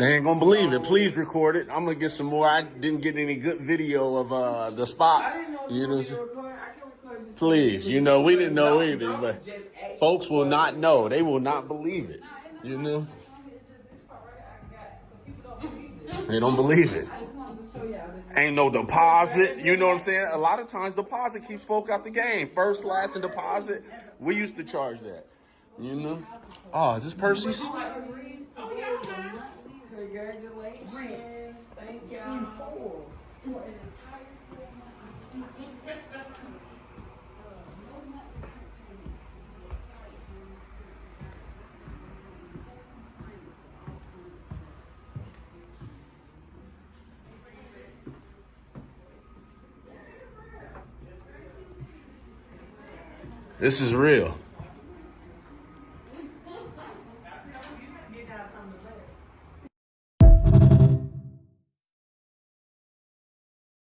They ain't gonna believe it. Please record it. I'm gonna get some more. I didn't get any good video of the spot. I didn't know You know, you were recording. I can record you. please. You know, we didn't know either, Don't but just act folks will not know. They will not believe it. You know, they don't believe it. Ain't no deposit. You know what I'm saying? A lot of times deposit keeps folk out the game. First, last, and deposit. We used to charge that. You know? Oh, is this Percy's? Congratulations. Thank y'all. This is real.